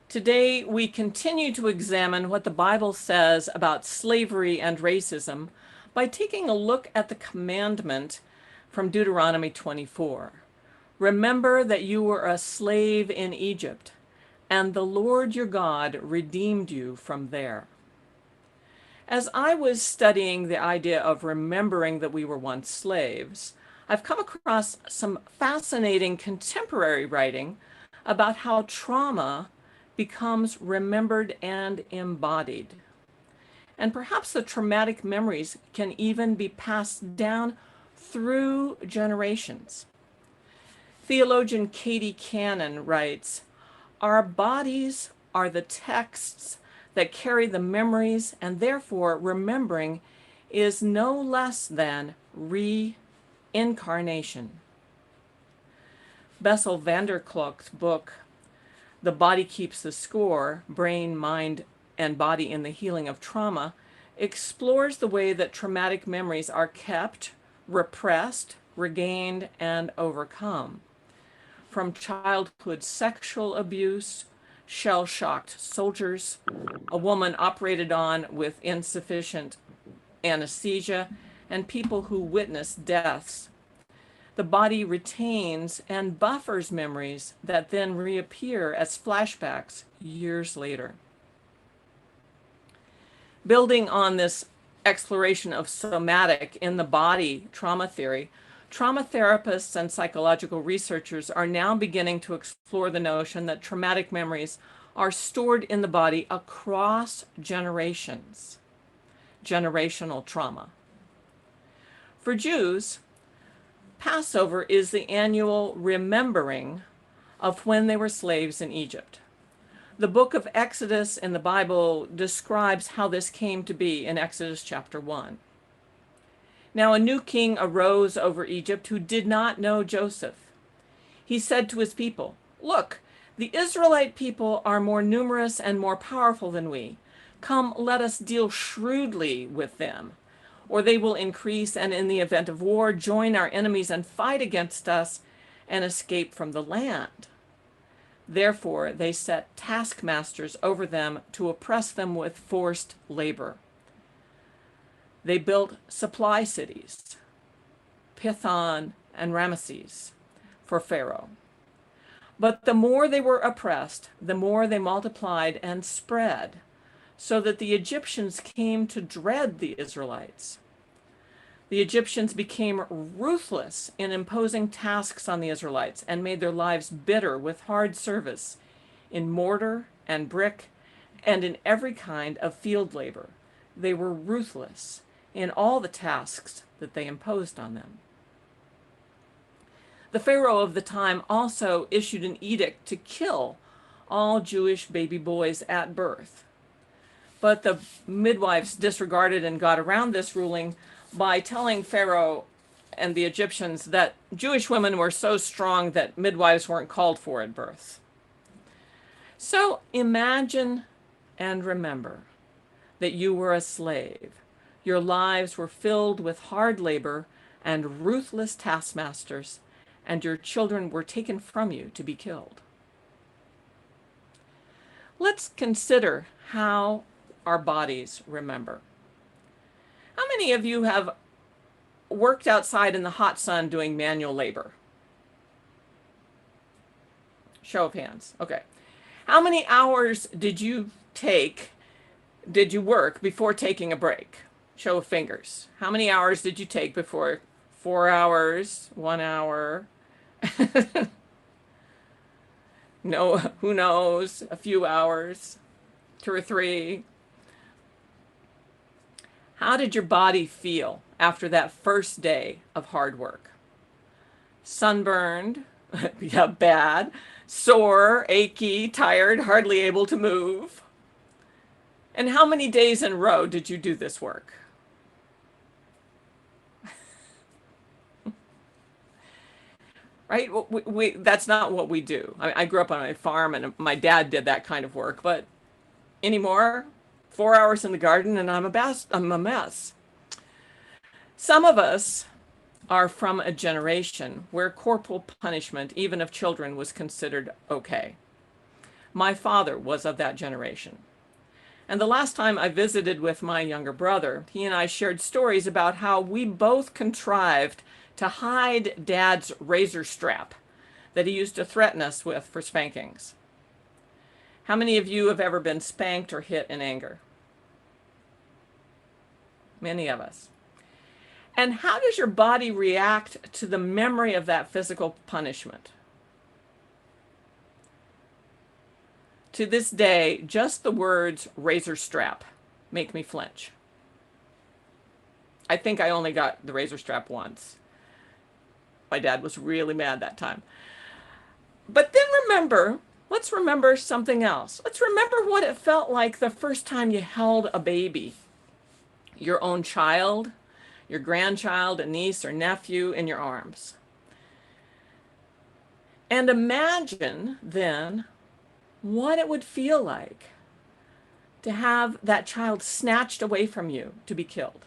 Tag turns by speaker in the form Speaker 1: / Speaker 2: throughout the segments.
Speaker 1: Today, we continue to examine what the Bible says about slavery and racism by taking a look at the commandment from Deuteronomy 24. Remember that you were a slave in Egypt, and the Lord your God redeemed you from there. As I was studying the idea of remembering that we were once slaves, I've come across some fascinating contemporary writing about how trauma becomes remembered and embodied. And perhaps the traumatic memories can even be passed down through generations. Theologian Katie Cannon writes, "Our bodies are the texts that carry the memories, and therefore remembering is no less than reincarnation." Bessel van der Kolk's book, The Body Keeps the Score, Brain, Mind, and Body in the Healing of Trauma, explores the way that traumatic memories are kept, repressed, regained, and overcome. From childhood sexual abuse, shell-shocked soldiers, a woman operated on with insufficient anesthesia, and people who witnessed deaths. The body retains and buffers memories that then reappear as flashbacks years later. Building on this exploration of somatic in the body trauma theory, trauma therapists and psychological researchers are now beginning to explore the notion that traumatic memories are stored in the body across generations. Generational trauma. For Jews, Passover is the annual remembering of when they were slaves in Egypt. The book of Exodus in the Bible describes how this came to be in Exodus chapter 1. Now a new king arose over Egypt who did not know Joseph. He said to his people, "Look, the Israelite people are more numerous and more powerful than we. Come, let us deal shrewdly with them, or they will increase and in the event of war join our enemies and fight against us and escape from the land." Therefore, they set taskmasters over them to oppress them with forced labor. They built supply cities, Pithom and Ramesses, for Pharaoh. But the more they were oppressed, the more they multiplied and spread, so that the Egyptians came to dread the Israelites. The Egyptians became ruthless in imposing tasks on the Israelites and made their lives bitter with hard service in mortar and brick and in every kind of field labor. They were ruthless in all the tasks that they imposed on them. The Pharaoh of the time also issued an edict to kill all Jewish baby boys at birth. But the midwives disregarded and got around this ruling by telling Pharaoh and the Egyptians that Jewish women were so strong that midwives weren't called for at birth. So imagine and remember that you were a slave. Your lives were filled with hard labor and ruthless taskmasters, and your children were taken from you to be killed. Let's consider how our bodies remember. How many of you have worked outside in the hot sun doing manual labor? Show of hands. Okay. How many hours did you work before taking a break? Show of fingers. How many hours did you take before? 4 hours, 1 hour? No, who knows? A few hours, 2 or 3. How did your body feel after that first day of hard work? Sunburned, yeah, bad, sore, achy, tired, hardly able to move. And how many days in a row did you do this work? Right? That's not what we do. I grew up on a farm and my dad did that kind of work, but anymore, 4 hours in the garden and I'm a mess. Some of us are from a generation where corporal punishment, even of children, was considered okay. My father was of that generation. And the last time I visited with my younger brother, he and I shared stories about how we both contrived to hide Dad's razor strap that he used to threaten us with for spankings. How many of you have ever been spanked or hit in anger? Many of us. And how does your body react to the memory of that physical punishment? To this day, just the words razor strap make me flinch. I think I only got the razor strap once. My dad was really mad that time. But then let's remember something else. Let's remember what it felt like the first time you held a baby, your own child, your grandchild, a niece or nephew in your arms. And imagine then what it would feel like to have that child snatched away from you to be killed.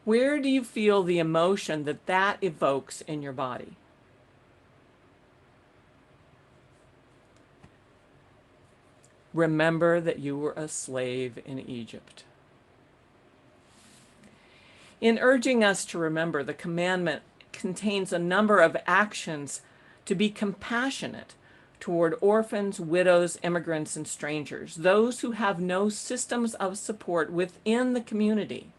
Speaker 1: Where do you feel the emotion that that evokes in your body? Remember that you were a slave in Egypt. In urging us to remember, the commandment contains a number of actions to be compassionate toward orphans, widows, immigrants, and strangers, those who have no systems of support within the community,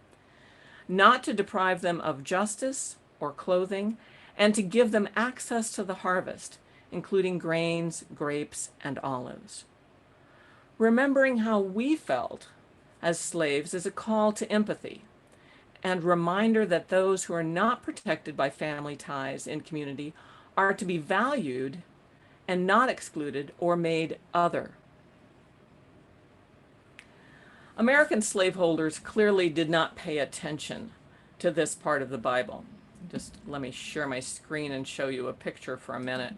Speaker 1: not to deprive them of justice or clothing, and to give them access to the harvest, including grains, grapes, and olives. Remembering how we felt as slaves is a call to empathy and reminder that those who are not protected by family ties in community are to be valued and not excluded or made other. American slaveholders clearly did not pay attention to this part of the Bible. Just let me share my screen and show you a picture for a minute.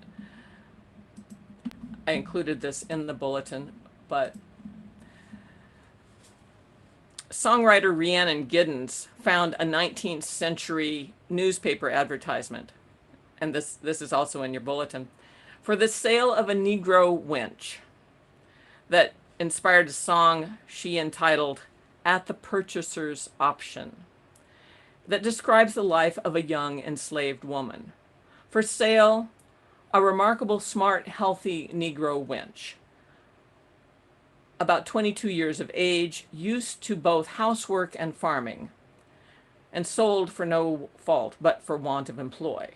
Speaker 1: I included this in the bulletin, but songwriter Rhiannon Giddens found a 19th century newspaper advertisement, and this is also in your bulletin, for the sale of a Negro wench that inspired a song she entitled At the Purchaser's Option, that describes the life of a young enslaved woman. For sale, a remarkable, smart, healthy Negro wench, about 22 years of age, used to both housework and farming, and sold for no fault but for want of employ.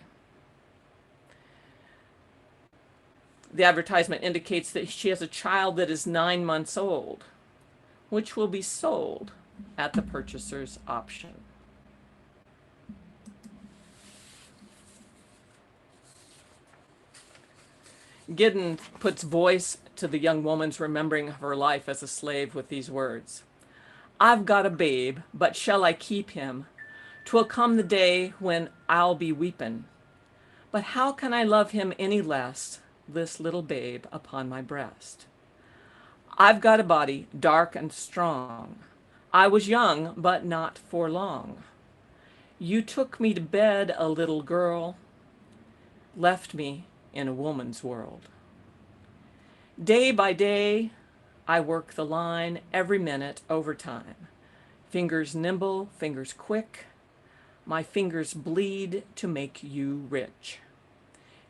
Speaker 1: The advertisement indicates that she has a child that is 9 months old, which will be sold at the purchaser's option. Giddens puts voice to the young woman's remembering of her life as a slave with these words. I've got a babe, but shall I keep him? 'Twill come the day when I'll be weepin'. But how can I love him any less, this little babe upon my breast? I've got a body dark and strong. I was young, but not for long. You took me to bed, a little girl, left me in a woman's world. Day by day, I work the line, every minute overtime. Fingers nimble, fingers quick. My fingers bleed to make you rich.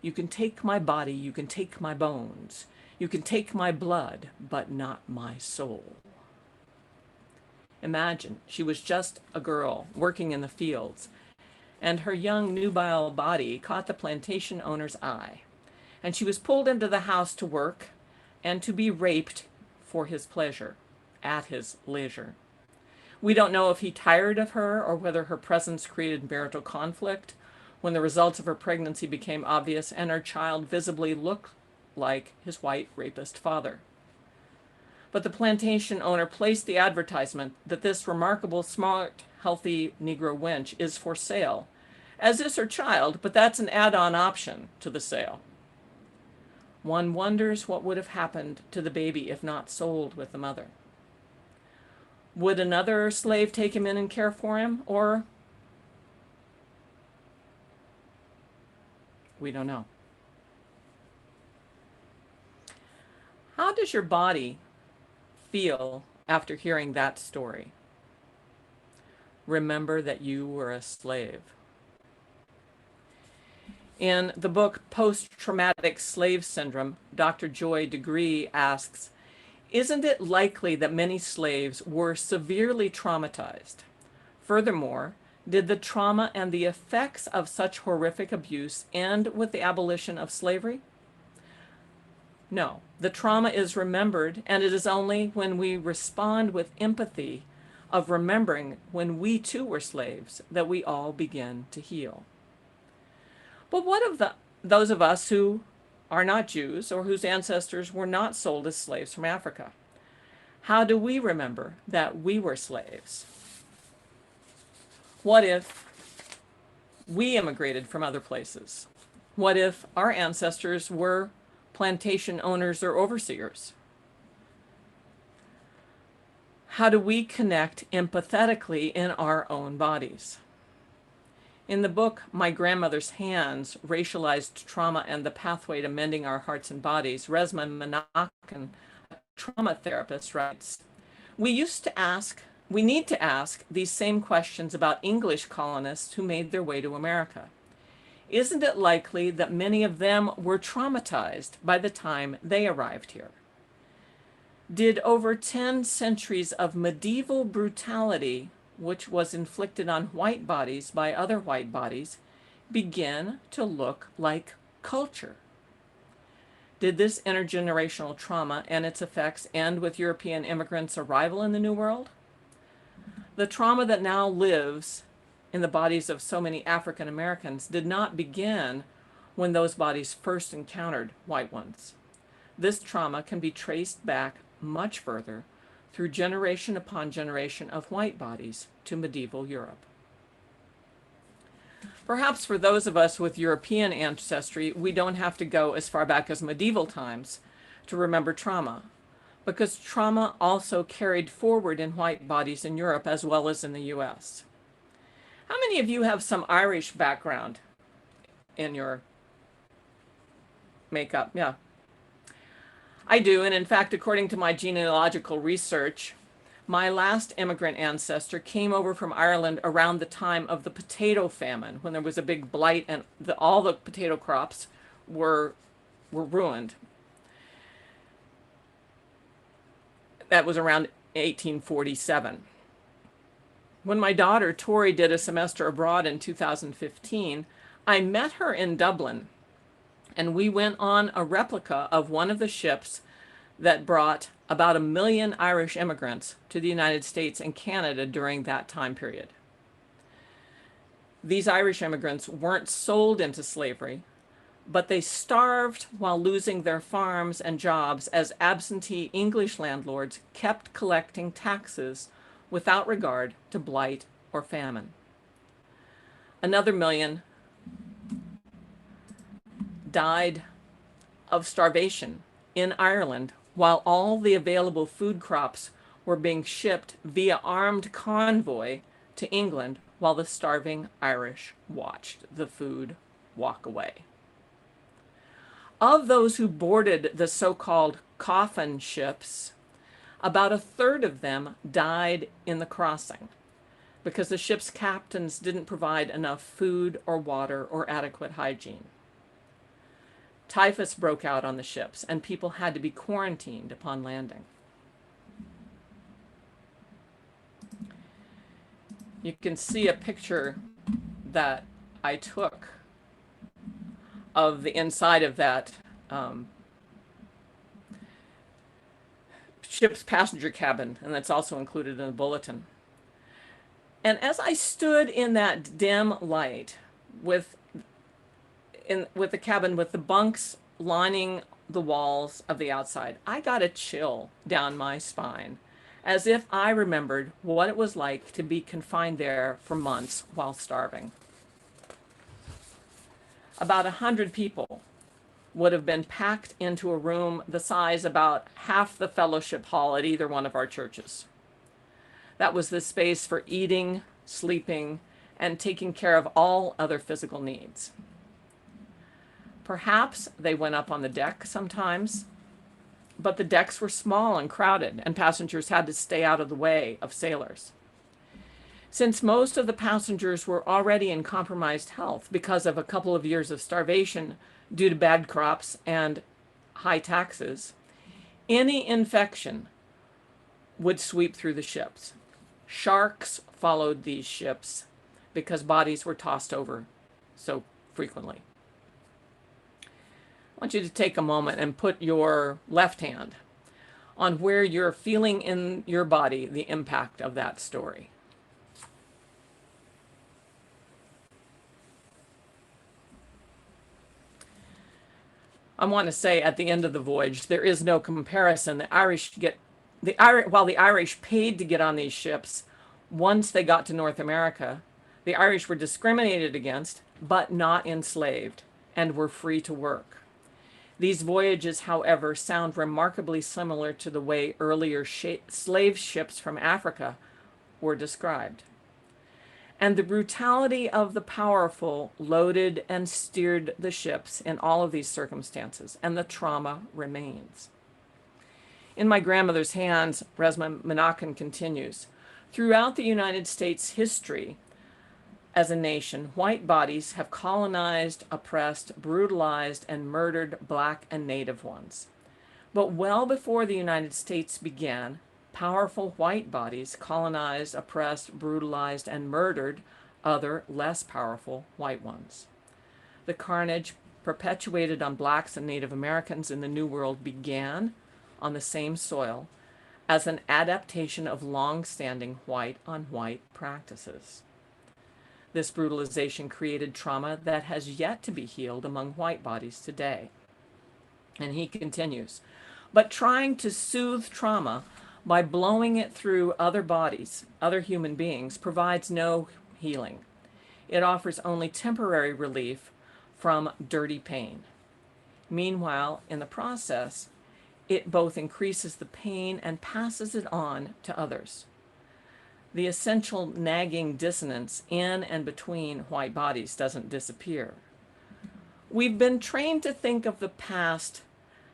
Speaker 1: You can take my body, you can take my bones. You can take my blood, but not my soul. Imagine, she was just a girl working in the fields, and her young nubile body caught the plantation owner's eye, and she was pulled into the house to work and to be raped for his pleasure, at his leisure. We don't know if he tired of her or whether her presence created marital conflict when the results of her pregnancy became obvious and her child visibly looked like his white rapist father. But the plantation owner placed the advertisement that this remarkable, smart, healthy Negro wench is for sale, as is her child, but that's an add-on option to the sale. One wonders what would have happened to the baby if not sold with the mother. Would another slave take him in and care for him, or? We don't know. does your body feel after hearing that story? Remember that you were a slave. In the book Post-Traumatic Slave Syndrome, Dr. Joy DeGruy asks, isn't it likely that many slaves were severely traumatized? Furthermore, did the trauma and the effects of such horrific abuse end with the abolition of slavery? No, the trauma is remembered, and it is only when we respond with empathy of remembering when we too were slaves that we all begin to heal. But what of those of us who are not Jews or whose ancestors were not sold as slaves from Africa? How do we remember that we were slaves? What if we immigrated from other places? What if our ancestors were plantation owners or overseers? How do we connect empathetically in our own bodies? In the book, My Grandmother's Hands, Racialized Trauma and the Pathway to Mending Our Hearts and Bodies, Resmaa Menakem, a trauma therapist, writes, we need to ask these same questions about English colonists who made their way to America. Isn't it likely that many of them were traumatized by the time they arrived here? Did over 10 centuries of medieval brutality, which was inflicted on white bodies by other white bodies, begin to look like culture? Did this intergenerational trauma and its effects end with European immigrants' arrival in the New World? The trauma that now lives in the bodies of so many African Americans did not begin when those bodies first encountered white ones. This trauma can be traced back much further through generation upon generation of white bodies to medieval Europe. Perhaps for those of us with European ancestry, we don't have to go as far back as medieval times to remember trauma, because trauma also carried forward in white bodies in Europe as well as in the US. How many of you have some Irish background in your makeup? Yeah. I do, and in fact, according to my genealogical research, my last immigrant ancestor came over from Ireland around the time of the potato famine, when there was a big blight and all the potato crops were ruined. That was around 1847. When my daughter Tori did a semester abroad in 2015, I met her in Dublin, and we went on a replica of one of the ships that brought about 1 million Irish immigrants to the United States and Canada during that time period. These Irish immigrants weren't sold into slavery, but they starved while losing their farms and jobs as absentee English landlords kept collecting taxes without regard to blight or famine. Another 1 million died of starvation in Ireland while all the available food crops were being shipped via armed convoy to England, while the starving Irish watched the food walk away. Of those who boarded the so-called coffin ships, about 1/3 of them died in the crossing because the ship's captains didn't provide enough food or water or adequate hygiene. Typhus broke out on the ships, and people had to be quarantined upon landing. You can see a picture that I took of the inside of that ship's passenger cabin, and that's also included in the bulletin. And as I stood in that dim light with the cabin with the bunks lining the walls of the outside, I got a chill down my spine, as if I remembered what it was like to be confined there for months while starving. About 100 people would have been packed into a room the size about half the fellowship hall at either one of our churches. That was the space for eating, sleeping, and taking care of all other physical needs. Perhaps they went up on the deck sometimes, but the decks were small and crowded, and passengers had to stay out of the way of sailors. Since most of the passengers were already in compromised health because of a couple of years of starvation due to bad crops and high taxes, any infection would sweep through the ships. Sharks followed these ships because bodies were tossed over so frequently. I want you to take a moment and put your left hand on where you're feeling in your body the impact of that story. I want to say at the end of the voyage, there is no comparison. While the Irish paid to get on these ships, once they got to North America, the Irish were discriminated against, but not enslaved, and were free to work. These voyages, however, sound remarkably similar to the way earlier slave ships from Africa were described. And the brutality of the powerful loaded and steered the ships in all of these circumstances, and the trauma remains. In My Grandmother's Hands, Resmaa Menakem continues, throughout the United States history as a nation, white bodies have colonized, oppressed, brutalized, and murdered Black and Native ones. But well before the United States began, powerful white bodies colonized, oppressed, brutalized, and murdered other, less powerful white ones. The carnage perpetuated on Blacks and Native Americans in the New World began on the same soil as an adaptation of long-standing white-on-white practices. This brutalization created trauma that has yet to be healed among white bodies today. And he continues, but trying to soothe trauma by blowing it through other bodies, other human beings, provides no healing. It offers only temporary relief from dirty pain. Meanwhile, in the process, it both increases the pain and passes it on to others. The essential nagging dissonance in and between white bodies doesn't disappear. We've been trained to think of the past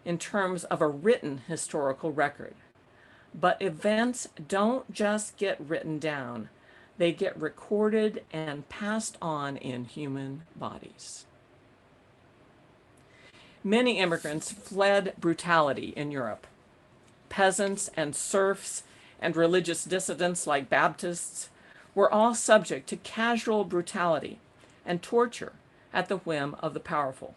Speaker 1: in terms of a written historical record. But events don't just get written down, they get recorded and passed on in human bodies. Many immigrants fled brutality in Europe. Peasants and serfs and religious dissidents like Baptists were all subject to casual brutality and torture at the whim of the powerful.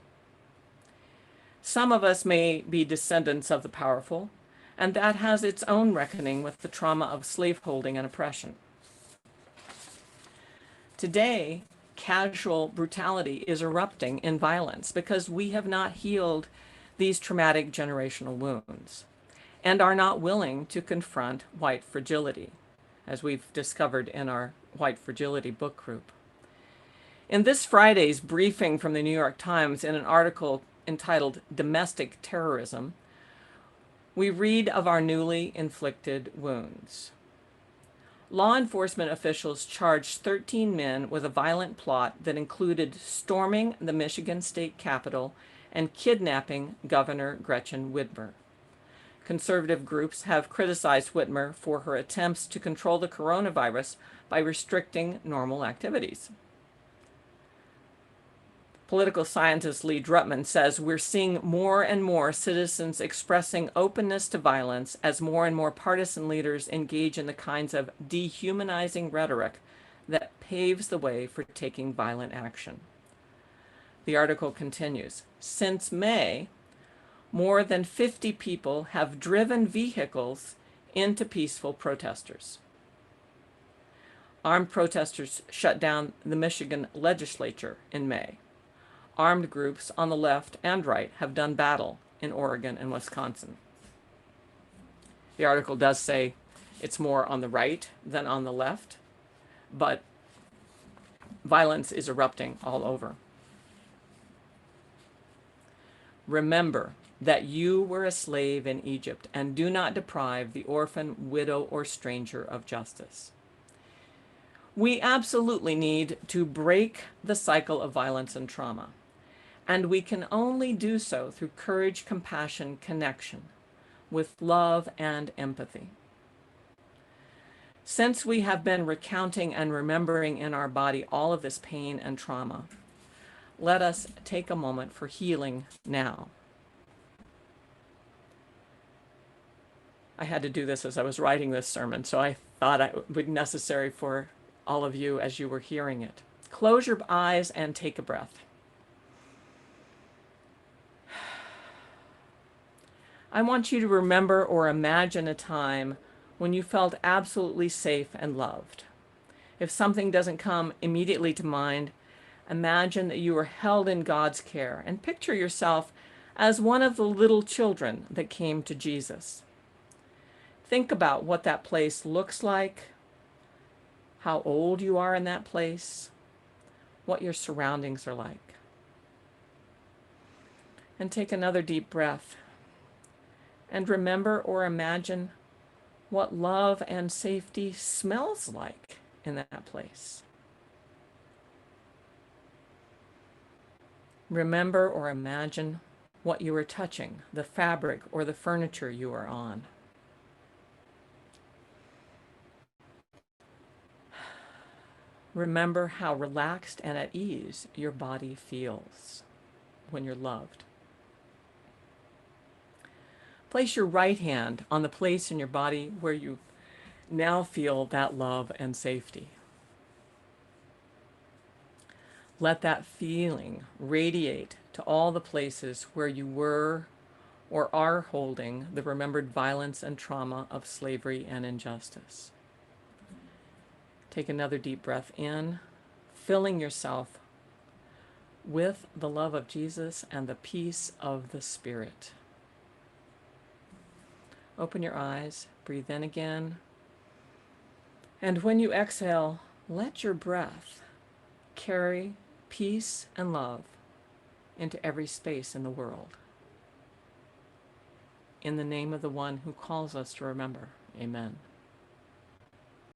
Speaker 1: Some of us may be descendants of the powerful, and that has its own reckoning with the trauma of slaveholding and oppression. Today, casual brutality is erupting in violence because we have not healed these traumatic generational wounds and are not willing to confront white fragility, as we've discovered in our White Fragility book group. In this Friday's briefing from the New York Times, in an article entitled Domestic Terrorism, we read of our newly inflicted wounds. Law enforcement officials charged 13 men with a violent plot that included storming the Michigan State Capitol and kidnapping Governor Gretchen Whitmer. Conservative groups have criticized Whitmer for her attempts to control the coronavirus by restricting normal activities. Political scientist Lee Drutman says we're seeing more and more citizens expressing openness to violence as more and more partisan leaders engage in the kinds of dehumanizing rhetoric that paves the way for taking violent action. The article continues, since May, more than 50 people have driven vehicles into peaceful protesters. Armed protesters shut down the Michigan legislature in May. Armed groups on the left and right have done battle in Oregon and Wisconsin. The article does say it's more on the right than on the left, but violence is erupting all over. Remember that you were a slave in Egypt, and do not deprive the orphan, widow, or stranger of justice. We absolutely need to break the cycle of violence and trauma. And we can only do so through courage, compassion, connection with love and empathy. Since we have been recounting and remembering in our body all of this pain and trauma, let us take a moment for healing now. I had to do this as I was writing this sermon, so I thought it would be necessary for all of you as you were hearing it. Close your eyes and take a breath. I want you to remember or imagine a time when you felt absolutely safe and loved. If something doesn't come immediately to mind, imagine that you were held in God's care and picture yourself as one of the little children that came to Jesus. Think about what that place looks like, how old you are in that place, what your surroundings are like. And take another deep breath. And remember or imagine what love and safety smells like in that place. Remember or imagine what you were touching, the fabric or the furniture you were on. Remember how relaxed and at ease your body feels when you're loved. Place your right hand on the place in your body where you now feel that love and safety. Let that feeling radiate to all the places where you were or are holding the remembered violence and trauma of slavery and injustice. Take another deep breath in, filling yourself with the love of Jesus and the peace of the Spirit. Open your eyes, breathe in again, and when you exhale, let your breath carry peace and love into every space in the world. In the name of the one who calls us to remember, amen.